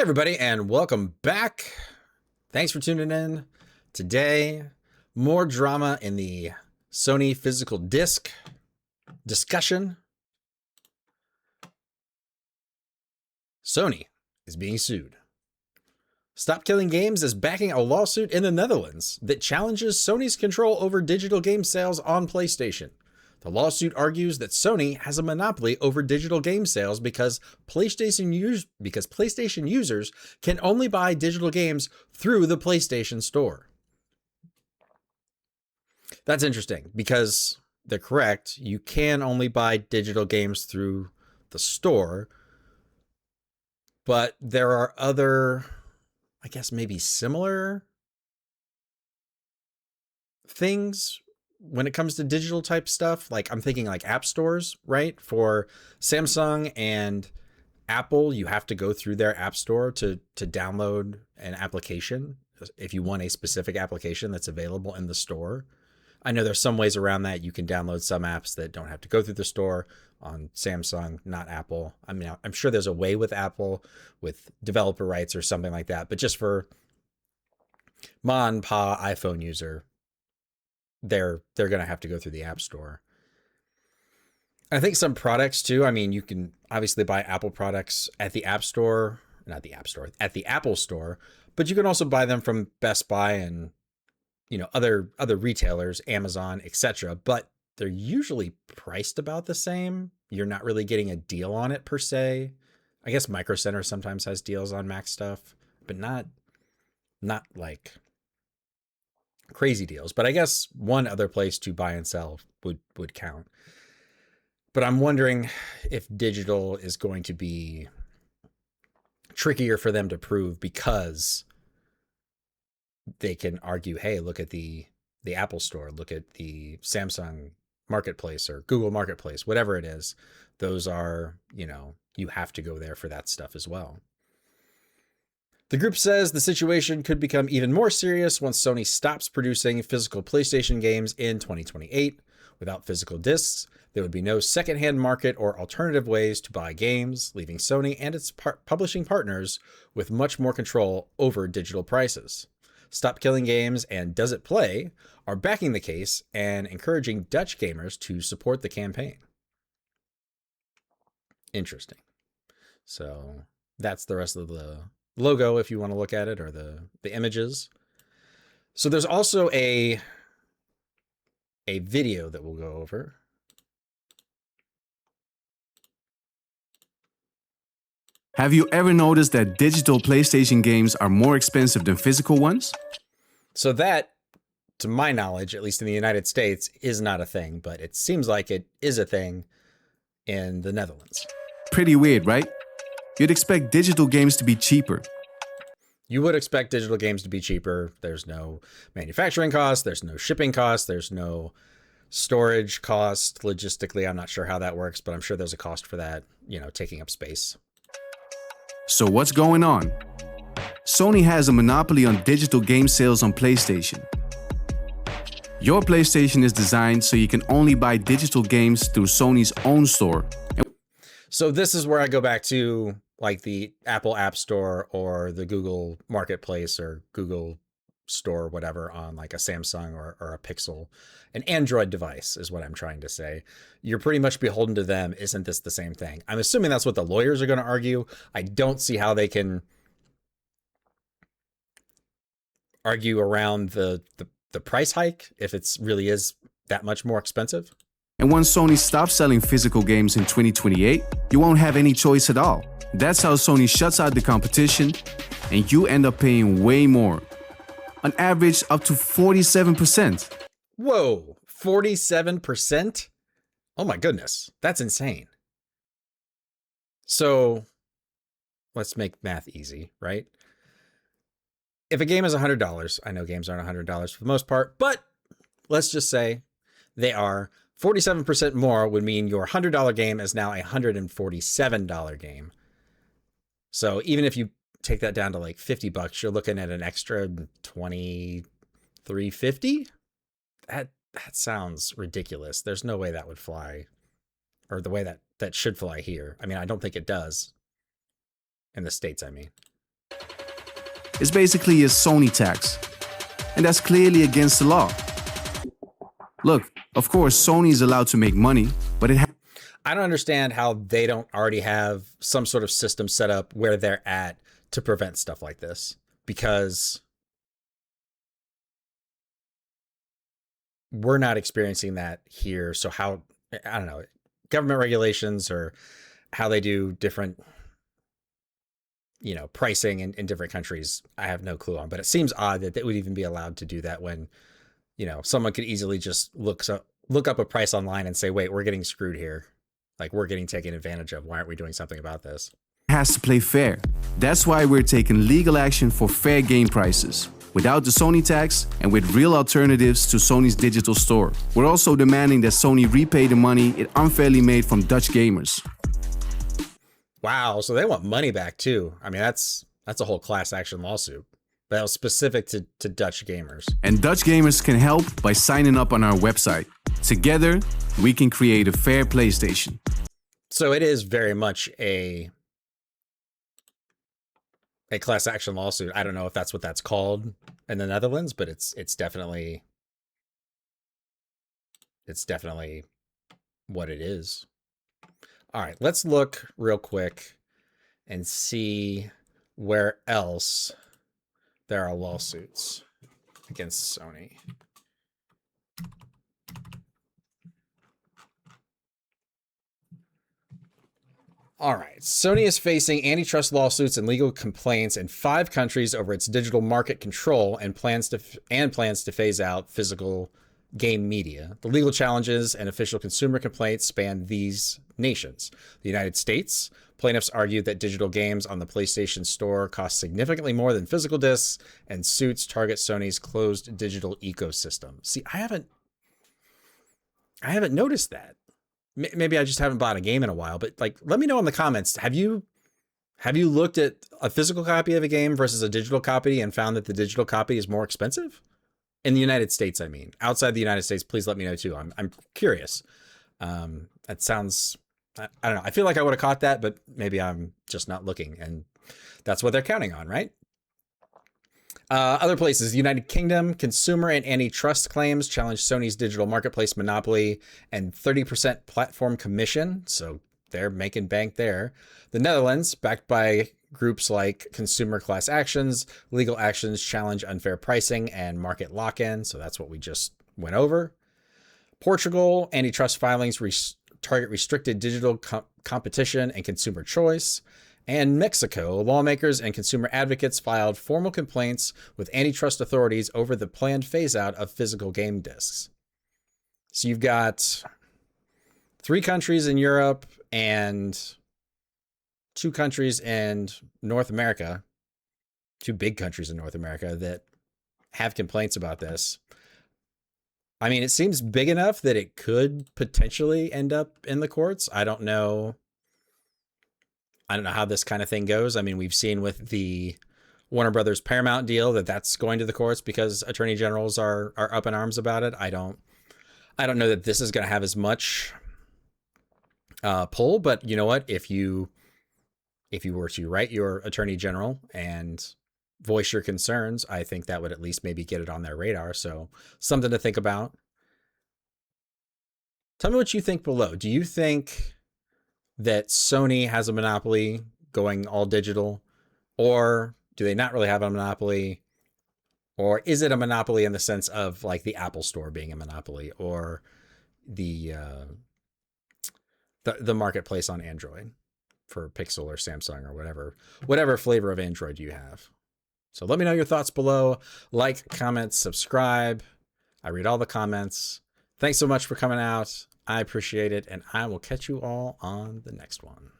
Hey everybody, and welcome back. Thanks for tuning in. Today, more drama in the Sony physical disc discussion. Sony is being sued. Stop Killing Games is backing a lawsuit in the Netherlands that challenges Sony's control over digital game sales on PlayStation. The lawsuit argues that Sony has a monopoly over digital game sales because PlayStation users can only buy digital games through the PlayStation Store. That's interesting because they're correct. You can only buy digital games through the store, but there are other, I guess maybe similar things when it comes to digital type stuff. Like I'm thinking like app stores, right? For Samsung and Apple, you have to go through their app store to download an application if you want a specific application that's available in the store. I know there's some ways around that. You can download some apps that don't have to go through the store on Samsung, not Apple. I mean, I'm sure there's a way with Apple with developer rights or something like that, but just for ma and pa iPhone user, they're going to have to go through the App Store. I think some products too. I mean, you can obviously buy Apple products at the App Store, not the App Store, at the Apple Store, but you can also buy them from Best Buy and other retailers, Amazon, etc. But they're usually priced about the same. You're not really getting a deal on it per se. I guess Micro Center sometimes has deals on Mac stuff, but not like crazy deals. But I guess one other place to buy and sell would count. But I'm wondering if digital is going to be trickier for them to prove because they can argue, hey, look at the Apple Store, look at the Samsung Marketplace or Google Marketplace, whatever it is. Those are, you have to go there for that stuff as well. The group says the situation could become even more serious once Sony stops producing physical PlayStation games in 2028. Without physical discs, there would be no secondhand market or alternative ways to buy games, leaving Sony and its publishing partners with much more control over digital prices. Stop Killing Games and Does It Play are backing the case and encouraging Dutch gamers to support the campaign. Interesting. So that's the rest of the logo if you want to look at it, or the images. So there's also a video that we'll go over. Have you ever noticed that digital PlayStation games are more expensive than physical ones? So that, to my knowledge, at least in the United States, is not a thing, but it seems like it is a thing in the Netherlands. Pretty weird, right? You'd expect digital games to be cheaper. You would expect digital games to be cheaper. There's no manufacturing cost. There's no shipping cost. There's no storage cost. Logistically, I'm not sure how that works, but I'm sure there's a cost for that, taking up space. So what's going on? Sony has a monopoly on digital game sales on PlayStation. Your PlayStation is designed so you can only buy digital games through Sony's own store. So this is where I go back to like the Apple App Store or the Google Marketplace or Google Store, whatever, on like a Samsung or a Pixel. An Android device is what I'm trying to say. You're pretty much beholden to them. Isn't this the same thing? I'm assuming that's what the lawyers are going to argue. I don't see how they can argue around the price hike if it's really is that much more expensive. And once Sony stops selling physical games in 2028, you won't have any choice at all. That's how Sony shuts out the competition, and you end up paying way more. On average, up to 47%. Whoa, 47%? Oh my goodness, that's insane. So let's make math easy, right? If a game is $100, I know games aren't $100 for the most part, but let's just say they are 47% more would mean your $100 game is now a $147 game. So even if you take that down to like $50, you're looking at an extra $23.50. That sounds ridiculous. There's no way that would fly, or the way that should fly here. I mean, I don't think it does in the States, I mean. It's basically a Sony tax. And that's clearly against the law. Look, of course, Sony is allowed to make money, but I don't understand how they don't already have some sort of system set up where they're at to prevent stuff like this, because we're not experiencing that here. So how, I don't know, government regulations or how they do different, you know, pricing in different countries, I have no clue on, but it seems odd that they would even be allowed to do that when, you know, someone could easily just look up a price online and say, wait, we're getting screwed here. Like, we're getting taken advantage of. Why aren't we doing something about this? Has to play fair. That's why we're taking legal action for fair game prices, without the Sony tax and with real alternatives to Sony's digital store. We're also demanding that Sony repay the money it unfairly made from Dutch gamers. Wow, so they want money back too. I mean, that's a whole class action lawsuit. That was specific to Dutch gamers. And Dutch gamers can help by signing up on our website. Together, we can create a fair PlayStation. So it is very much a class action lawsuit. I don't know if that's what that's called in the Netherlands, but it's definitely what it is. All right, let's look real quick and see where else there are lawsuits against Sony. All right, Sony is facing antitrust lawsuits and legal complaints in 5 countries over its digital market control and plans to phase out physical game media. The legal challenges and official consumer complaints span these nations. The United States, plaintiffs argued that digital games on the PlayStation Store cost significantly more than physical discs, and suits target Sony's closed digital ecosystem. See, I haven't noticed that. Maybe I just haven't bought a game in a while, but like, let me know in the comments. Have you looked at a physical copy of a game versus a digital copy and found that the digital copy is more expensive? In the United States, I mean. Outside the United States, please let me know too. I'm curious. That sounds, I don't know. I feel like I would have caught that, but maybe I'm just not looking, and that's what they're counting on, right? Other places, the United Kingdom, consumer and antitrust claims challenge Sony's digital marketplace monopoly and 30% platform commission. So they're making bank there. The Netherlands, backed by groups like consumer class actions, legal actions challenge unfair pricing and market lock-in. So that's what we just went over. Portugal, antitrust filings target restricted digital competition and consumer choice. And Mexico, lawmakers and consumer advocates filed formal complaints with antitrust authorities over the planned phase-out of physical game discs. So you've got 3 countries in Europe and 2 countries in North America, 2 big countries in North America that have complaints about this. I mean, it seems big enough that it could potentially end up in the courts. I don't know how this kind of thing goes. I mean, we've seen with the Warner Brothers Paramount deal that's going to the courts because attorney generals are up in arms about it. I don't know that this is going to have as much pull, but you know what? If you were to write your attorney general and voice your concerns, I think that would at least maybe get it on their radar. So something to think about. Tell me what you think below. Do you think that Sony has a monopoly going all digital, or do they not really have a monopoly? Or is it a monopoly in the sense of like the Apple Store being a monopoly, or the marketplace on Android for Pixel or Samsung or whatever flavor of Android you have? So let me know your thoughts below. Like, comment, subscribe. I read all the comments. Thanks so much for coming out. I appreciate it, and I will catch you all on the next one.